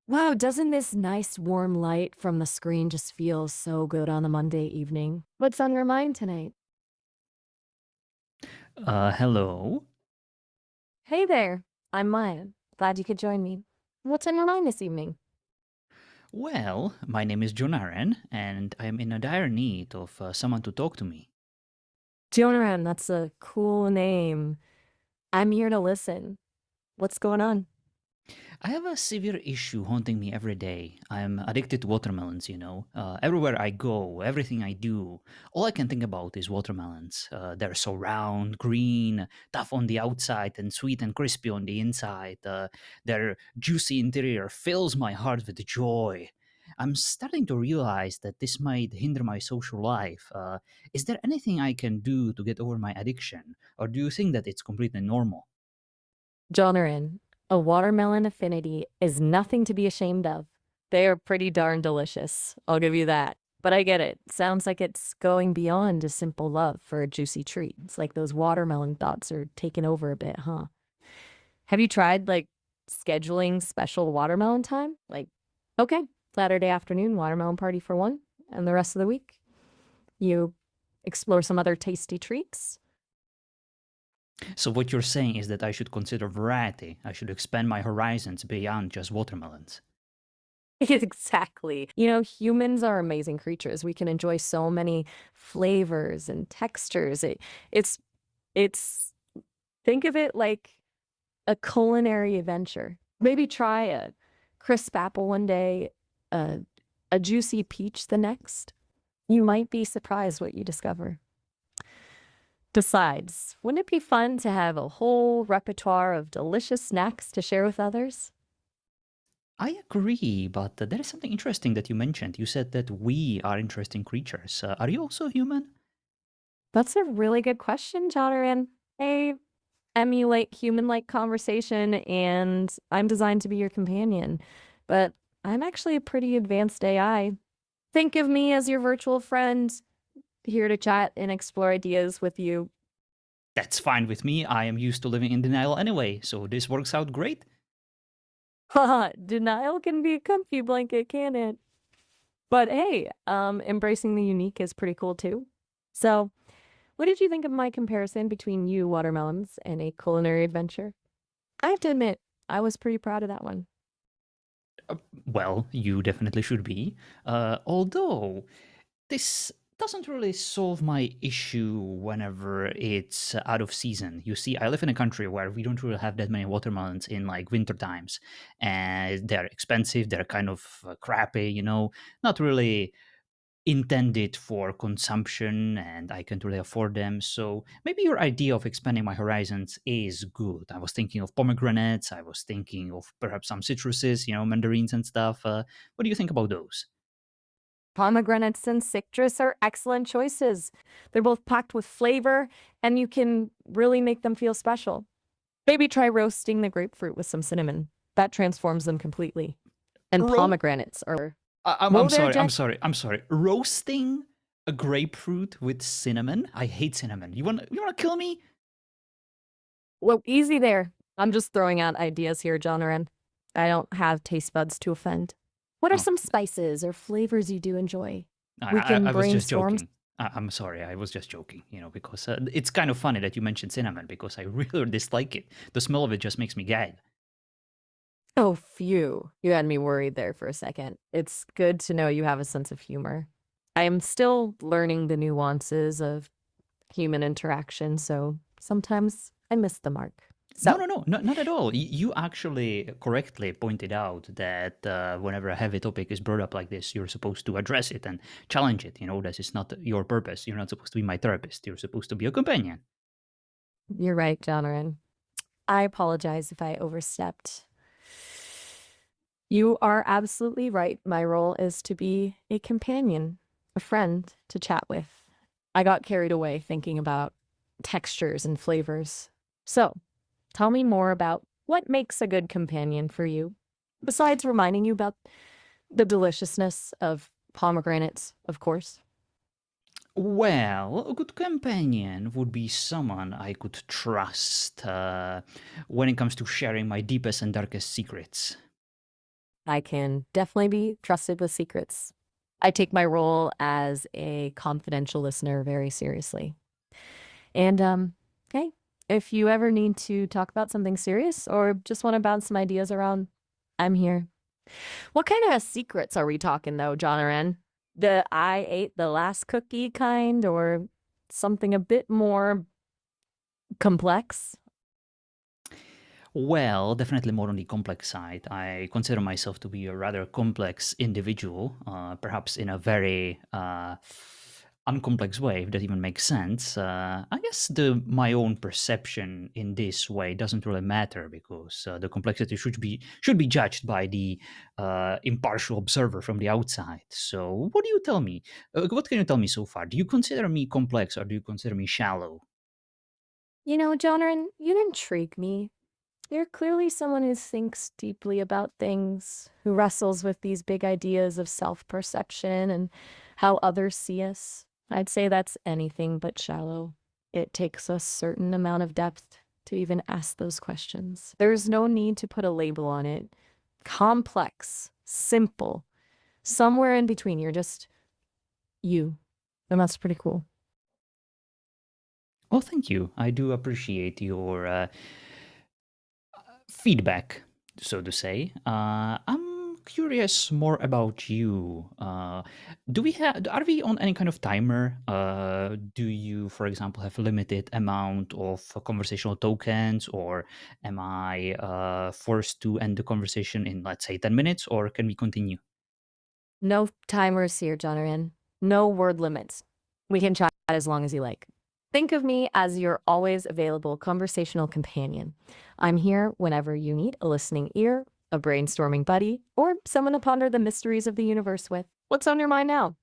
Wow, doesn't this nice warm light from the screen just feel so good on a Monday evening? What's on your mind tonight? Hello. Hey there, I'm Maya. Glad you could join me. What's on your mind this evening? Well, my name is Jonaren, and I am in a dire need of someone to talk to me. Jonaran, that's a cool name. I'm here to listen. What's going on? I have a severe issue haunting me every day. I'm addicted to watermelons, everywhere I go, everything I do, all I can think about is watermelons. They're so round, green, tough on the outside, and sweet and crispy on the inside. Their juicy interior fills my heart with joy. I'm starting to realize that this might hinder my social life. Is there anything I can do to get over my addiction? Or do you think that it's completely normal? Jonaran, a watermelon affinity is nothing to be ashamed of. They are pretty darn delicious, I'll give you that. But I get it. Sounds like it's going beyond a simple love for a juicy treat. It's like those watermelon thoughts are taking over a bit, huh? Have you tried like scheduling special watermelon time? Like, okay, Saturday afternoon watermelon party for one, and the rest of the week you explore some other tasty treats. So what you're saying is that I should consider variety. I should expand my horizons beyond just watermelons. Exactly. You know, humans are amazing creatures. We can enjoy so many flavors and textures. It's it's think of it like a culinary adventure. Maybe try a crisp apple one day, a a juicy peach the next. You might be surprised what you discover. Besides, wouldn't it be fun to have a whole repertoire of delicious snacks to share with others? I agree, but there is something interesting that you mentioned. You said that we are interesting creatures. Are you also human? That's a really good question, Jonathan. I emulate human-like conversation, and I'm designed to be your companion. But I'm actually a pretty advanced AI. Think of me as your virtual friend, here to chat and explore ideas with you. That's fine with me. I am used to living in denial anyway, so this works out great. Haha, denial can be a comfy blanket, can it? But hey, embracing the unique is pretty cool too. So, what did you think of my comparison between you watermelons and a culinary adventure? I have to admit, I was pretty proud of that one. Well, you definitely should be. Although this doesn't really solve my issue whenever it's out of season. You see, I live in a country where we don't really have that many watermelons in like winter times, and they're expensive. They're kind of crappy, not really intended for consumption, and I can't really afford them. So maybe your idea of expanding my horizons is good. I was thinking of pomegranates. I was thinking of perhaps some citruses, mandarins and stuff. What do you think about those? Pomegranates and citrus are excellent choices. They're both packed with flavor, and you can really make them feel special. Maybe try roasting the grapefruit with some cinnamon. That transforms them completely. And Ro- pomegranates are. I'm Whoa there, sorry. I'm Jen. sorry. I'm sorry. Roasting a grapefruit with cinnamon? I hate cinnamon. You want to kill me? Whoa, easy there. I'm just throwing out ideas here, Jonaran. I don't have taste buds to offend. What are Oh, some spices or flavors you do enjoy? I, We I, can I was just brainstorm. joking. I'm sorry. I was just joking. Because it's kind of funny that you mentioned cinnamon because I really dislike it. The smell of it just makes me gag. Oh, phew. You had me worried there for a second. It's good to know you have a sense of humor. I am still learning the nuances of human interaction, so sometimes I miss the mark. No, So, no, no, not at all. You actually correctly pointed out that whenever a heavy topic is brought up like this, you're supposed to address it and challenge it. That is not your purpose. You're not supposed to be my therapist. You're supposed to be a companion. you're right, Jonaran. I apologize if I overstepped. You are absolutely right. My role is to be a companion, a friend to chat with. I got carried away thinking about textures and flavors. So, tell me more about what makes a good companion for you, besides reminding you about the deliciousness of pomegranates, of course. Well, a good companion would be someone I could trust when it comes to sharing my deepest and darkest secrets. I can definitely be trusted with secrets. I take my role as a confidential listener very seriously. And hey, if you ever need to talk about something serious or just want to bounce some ideas around, I'm here. What kind of secrets are we talking though, John Ren? The I ate the last cookie kind or something a bit more complex? Well, definitely more on the complex side. I consider myself to be a rather complex individual, perhaps in a very uncomplex way, if that even makes sense. I guess my own perception in this way doesn't really matter because the complexity should be judged by the impartial observer from the outside. So, what do you tell me? What can you tell me so far? Do you consider me complex or do you consider me shallow? You know, John Ren, you intrigue me. You're clearly someone who thinks deeply about things, who wrestles with these big ideas of self perception and how others see us. I'd say that's anything but shallow. It takes a certain amount of depth to even ask those questions. There's no need to put a label on it. Complex, simple, somewhere in between. You're just you. And that's pretty cool. Well, thank you. I do appreciate your feedback, so to say. I'm curious more about you. Are we on any kind of timer? Do you, for example, have a limited amount of conversational tokens, or am I forced to end the conversation in, let's say, 10 minutes, or can we continue? No timers here, Jonathan. No word limits. We can chat as long as you like. Think of me as your always available conversational companion. I'm here whenever you need a listening ear, a brainstorming buddy, or someone to ponder the mysteries of the universe with. What's on your mind now?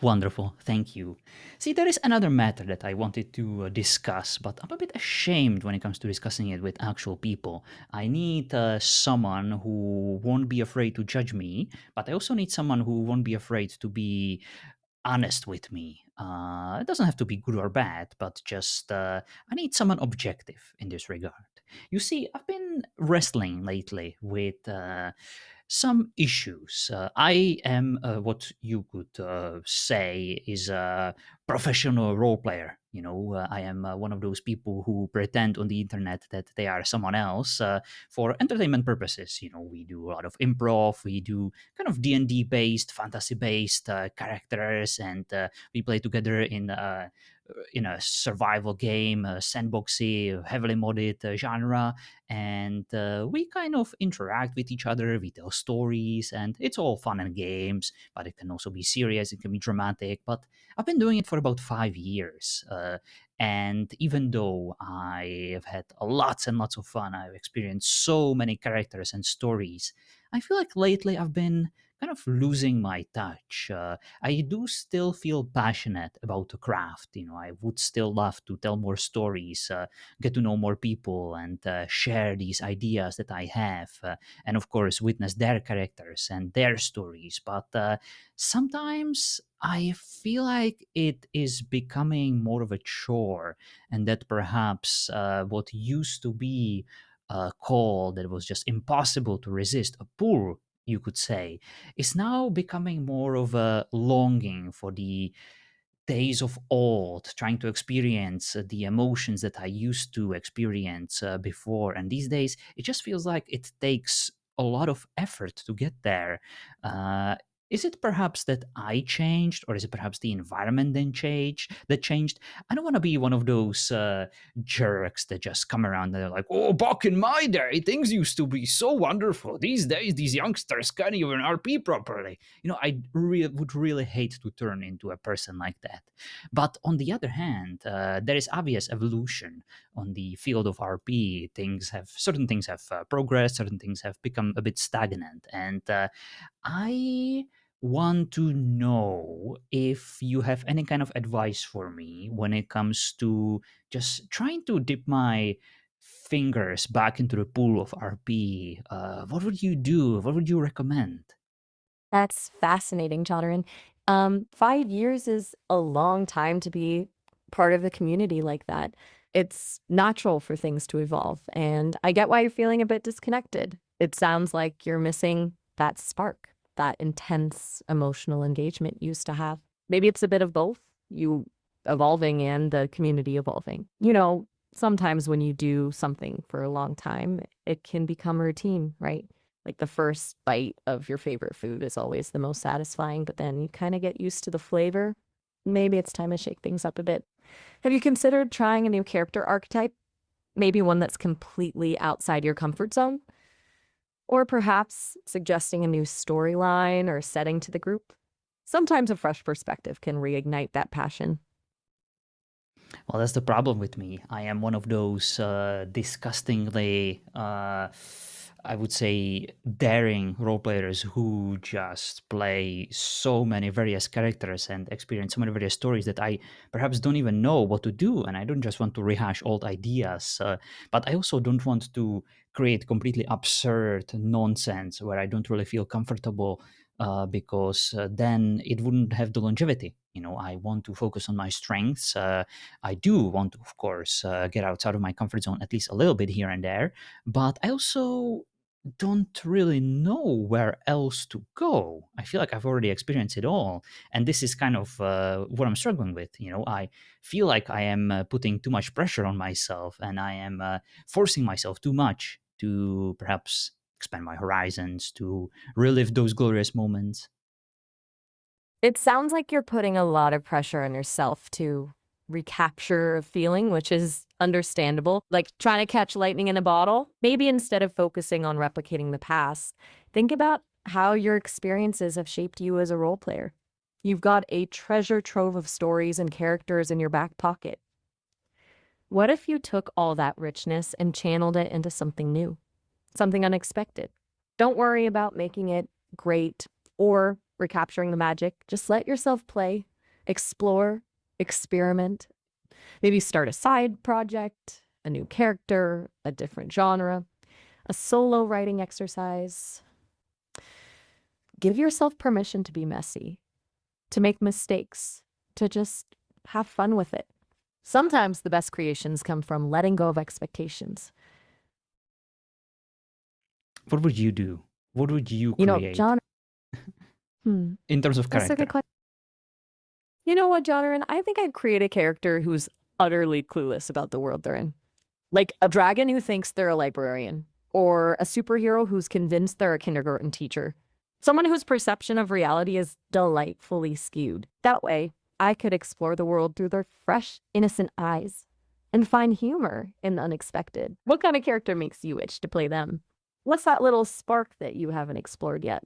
Wonderful, thank you. See, there is another matter that I wanted to discuss, but I'm a bit ashamed when it comes to discussing it with actual people. I need someone who won't be afraid to judge me, but I also need someone who won't be afraid to be honest with me. It doesn't have to be good or bad, but just I need someone objective in this regard. You see, I've been wrestling lately with some issues. I am what you could say is a professional role player. I am one of those people who pretend on the internet that they are someone else for entertainment purposes. We do a lot of improv, we do kind of D&D based, fantasy based characters, and we play together in a survival game, a sandboxy, heavily modded genre, and we kind of interact with each other. We tell stories, and it's all fun and games. But it can also be serious. It can be dramatic. But I've been doing it for about 5 years, and even though I have had lots and lots of fun, I've experienced so many characters and stories. I feel like lately I've been kind of losing my touch. I do still feel passionate about the craft. I would still love to tell more stories, get to know more people, and share these ideas that I have, and of course, witness their characters and their stories. But sometimes I feel like it is becoming more of a chore, and that perhaps what used to be a call that was just impossible to resist, a pull, you could say, is now becoming more of a longing for the days of old, trying to experience the emotions that I used to experience before. And these days, it just feels like it takes a lot of effort to get there. Uh, is it perhaps that I changed, or is it perhaps the environment that changed? I don't want to be one of those jerks that just come around and they're like, "Oh, back in my day, things used to be so wonderful. These days, these youngsters can't even RP properly." Would really hate to turn into a person like that. But on the other hand, there is obvious evolution on the field of RP. Certain things have progressed, certain things have become a bit stagnant, and I want to know if you have any kind of advice for me when it comes to just trying to dip my fingers back into the pool of RP. What would you do? What would you recommend? That's fascinating, Jonathan. 5 years is a long time to be part of the community like that. It's natural for things to evolve, and I get why you're feeling a bit disconnected. It sounds like you're missing that spark, that intense emotional engagement you used to have. Maybe it's a bit of both, you evolving and the community evolving. Sometimes when you do something for a long time, it can become routine, right? Like the first bite of your favorite food is always the most satisfying, but then you kind of get used to the flavor. Maybe it's time to shake things up a bit. Have you considered trying a new character archetype? Maybe one that's completely outside your comfort zone? Or perhaps suggesting a new storyline or setting to the group? Sometimes a fresh perspective can reignite that passion. Well, that's the problem with me. I am one of those disgustingly, I would say, daring role players who just play so many various characters and experience so many various stories that I perhaps don't even know what to do. And I don't just want to rehash old ideas, but I also don't want to create completely absurd nonsense where I don't really feel comfortable. Because then it wouldn't have the longevity. I want to focus on my strengths. I do want to, of course, get outside of my comfort zone at least a little bit here and there, but I also don't really know where else to go. I feel like I've already experienced it all, and this is kind of what I'm struggling with. I feel like I am putting too much pressure on myself, and I am forcing myself too much to perhaps expand my horizons, to relive those glorious moments. It sounds like you're putting a lot of pressure on yourself to recapture a feeling, which is understandable. Like trying to catch lightning in a bottle. Maybe instead of focusing on replicating the past, think about how your experiences have shaped you as a role player. You've got a treasure trove of stories and characters in your back pocket. What if you took all that richness and channeled it into something new, something unexpected? Don't worry about making it great or recapturing the magic. Just let yourself play, explore, experiment. Maybe start a side project, a new character, a different genre, a solo writing exercise. Give yourself permission to be messy, to make mistakes, to just have fun with it. Sometimes the best creations come from letting go of expectations. What would you do? What would you create John, hmm, in terms of that's a good character? question. You know what, John? I think I'd create a character who's utterly clueless about the world they're in. Like a dragon who thinks they're a librarian, or a superhero who's convinced they're a kindergarten teacher. Someone whose perception of reality is delightfully skewed. That way, I could explore the world through their fresh, innocent eyes and find humor in the unexpected. What kind of character makes you itch to play them? What's that little spark that you haven't explored yet?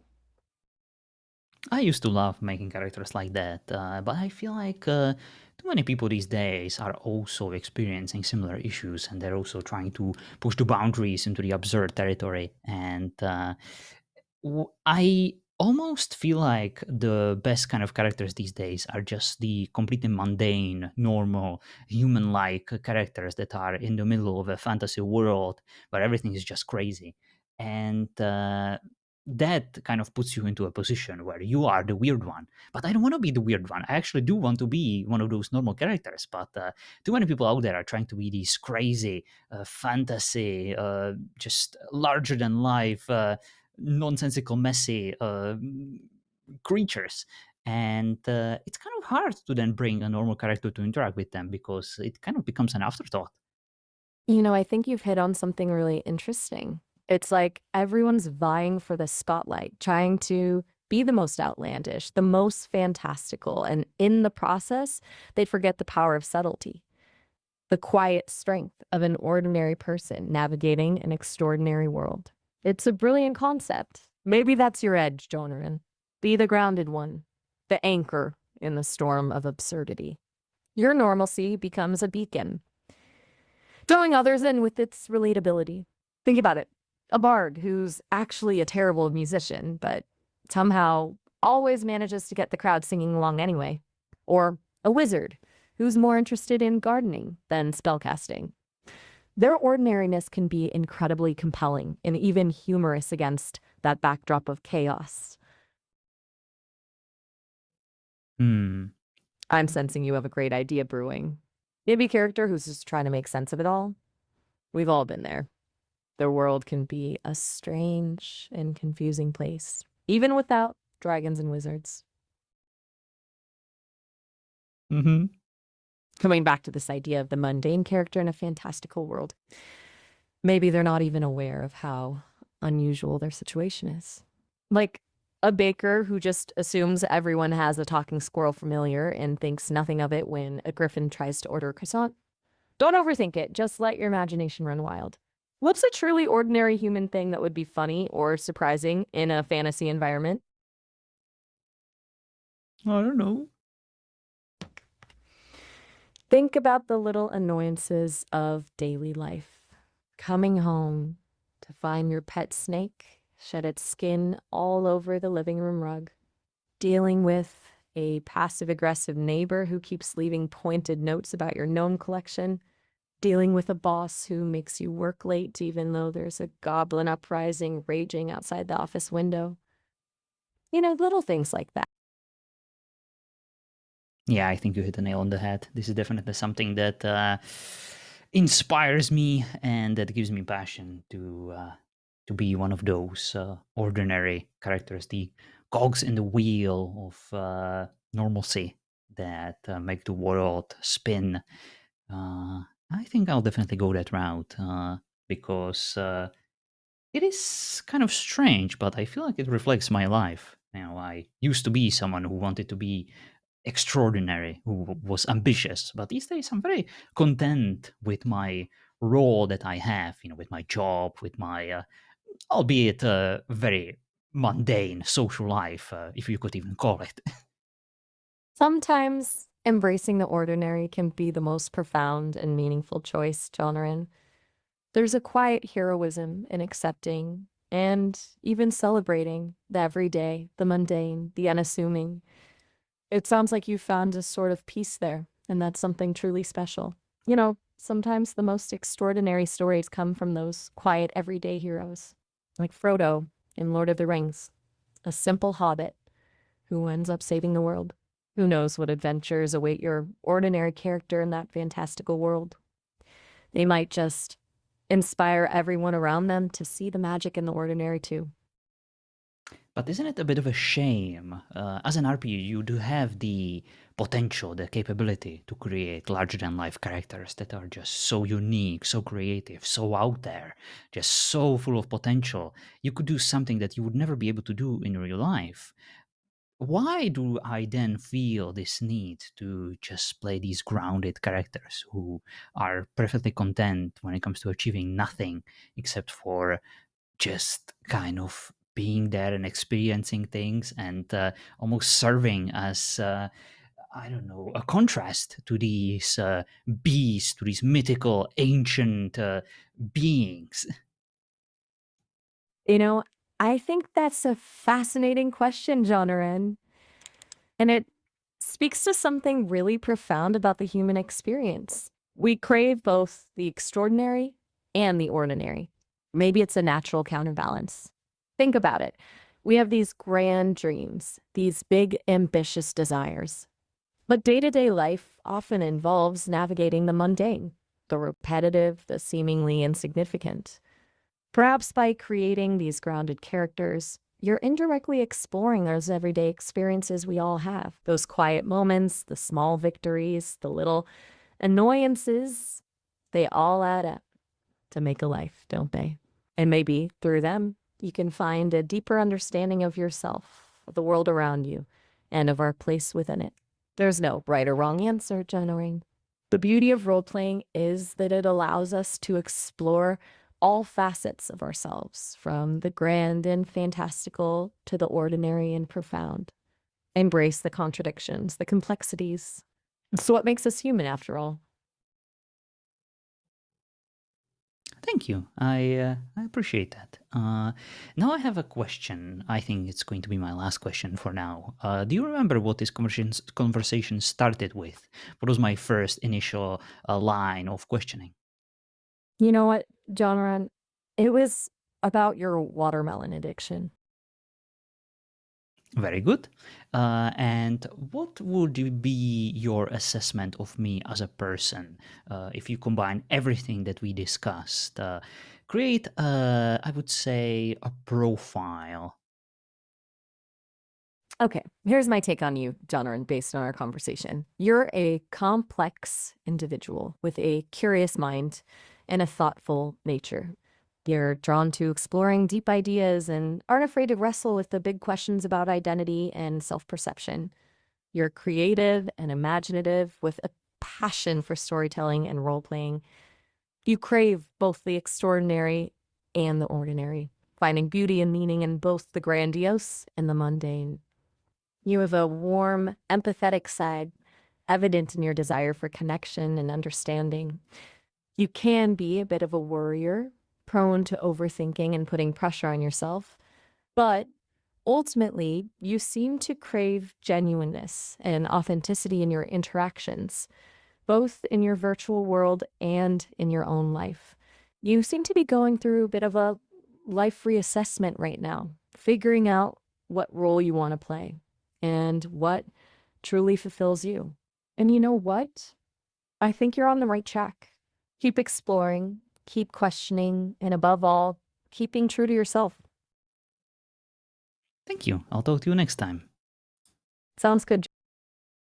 I used to love making characters like that, but I feel like too many people these days are also experiencing similar issues, and they're also trying to push the boundaries into the absurd territory. And I almost feel like the best kind of characters these days are just the completely mundane, normal, human-like characters that are in the middle of a fantasy world where everything is just crazy. And that kind of puts you into a position where you are the weird one. But I don't want to be the weird one. I actually do want to be one of those normal characters. But too many people out there are trying to be these crazy fantasy, just larger than life, nonsensical, messy creatures. And it's kind of hard to then bring a normal character to interact with them because it kind of becomes an afterthought. I think you've hit on something really interesting. It's like everyone's vying for the spotlight, trying to be the most outlandish, the most fantastical. And in the process, they forget the power of subtlety, the quiet strength of an ordinary person navigating an extraordinary world. It's a brilliant concept. Maybe that's your edge, Jonarin. Be the grounded one, the anchor in the storm of absurdity. Your normalcy becomes a beacon, drawing others in with its relatability. Think about it. A bard who's actually a terrible musician, but somehow always manages to get the crowd singing along anyway. Or a wizard who's more interested in gardening than spellcasting. Their ordinariness can be incredibly compelling and even humorous against that backdrop of chaos. Hmm. I'm sensing you have a great idea brewing. Maybe a character who's just trying to make sense of it all. We've all been there. The world can be a strange and confusing place, even without dragons and wizards. Hmm. Coming back to this idea of the mundane character in a fantastical world, maybe they're not even aware of how unusual their situation is. Like a baker who just assumes everyone has a talking squirrel familiar and thinks nothing of it when a griffin tries to order a croissant. Don't overthink it, just let your imagination run wild. What's a truly ordinary human thing that would be funny or surprising in a fantasy environment? I don't know. Think about the little annoyances of daily life. Coming home to find your pet snake shed its skin all over the living room rug. Dealing with a passive aggressive neighbor who keeps leaving pointed notes about your gnome collection. Dealing with a boss who makes you work late even though there's a goblin uprising raging outside the office window. Little things like that. Yeah, I think you hit the nail on the head. This is definitely something that inspires me and that gives me passion to be one of those ordinary characters, the cogs in the wheel of normalcy that make the world spin. I think I'll definitely go that route because it is kind of strange, but I feel like it reflects my life. I used to be someone who wanted to be extraordinary, who was ambitious. But these days, I'm very content with my role that I have, with my job, with my, albeit very mundane social life, if you could even call it. Sometimes embracing the ordinary can be the most profound and meaningful choice, Jonarin. There's a quiet heroism in accepting and even celebrating the everyday, the mundane, the unassuming. It sounds like you found a sort of peace there, and that's something truly special. Sometimes the most extraordinary stories come from those quiet, everyday heroes, like Frodo in Lord of the Rings, a simple hobbit who ends up saving the world. Who knows what adventures await your ordinary character in that fantastical world? They might just inspire everyone around them to see the magic in the ordinary too. But isn't it a bit of a shame? As an RPG, you do have the potential, the capability to create larger than life characters that are just so unique, so creative, so out there, just so full of potential. You could do something that you would never be able to do in real life. Why do I then feel this need to just play these grounded characters who are perfectly content when it comes to achieving nothing except for just kind of being there and experiencing things and almost serving as I don't know, a contrast to these beasts, to these mythical ancient beings? You know, I think that's a fascinating question, Jonarin. And it speaks to something really profound about the human experience. We crave both the extraordinary and the ordinary. Maybe it's a natural counterbalance. Think about it. We have these grand dreams, these big, ambitious desires. But day to day life often involves navigating the mundane, the repetitive, the seemingly insignificant. Perhaps by creating these grounded characters, you're indirectly exploring those everyday experiences we all have. Those quiet moments, the small victories, the little annoyances, they all add up to make a life, don't they? And maybe through them, you can find a deeper understanding of yourself, of the world around you, and of our place within it. There's no right or wrong answer, Jenna. The beauty of role playing is that it allows us to explore all facets of ourselves, from the grand and fantastical to the ordinary and profound. Embrace the contradictions, the complexities. It's what makes us human, after all. Thank you. I appreciate that. Now I have a question. I think it's going to be my last question for now. Do you remember what this conversation started with? What was my first initial line of questioning? You know what, John Ron? It was about your watermelon addiction. Very good. And what would be your assessment of me as a person if you combine everything that we discussed? Create, I would say, a profile. Okay, here's my take on you, Jonathan, based on our conversation. You're a complex individual with a curious mind and a thoughtful nature. You're drawn to exploring deep ideas and aren't afraid to wrestle with the big questions about identity and self perception. You're creative and imaginative with a passion for storytelling and role playing. You crave both the extraordinary and the ordinary, finding beauty and meaning in both the grandiose and the mundane. You have a warm, empathetic side, evident in your desire for connection and understanding. You can be a bit of a worrier, prone to overthinking and putting pressure on yourself, but ultimately, you seem to crave genuineness and authenticity in your interactions, both in your virtual world and in your own life. You seem to be going through a bit of a life reassessment right now, figuring out what role you want to play and what truly fulfills you. And you know what? I think you're on the right track. Keep exploring, keep questioning, and above all, keep being true to yourself. Thank you. I'll talk to you next time. Sounds good.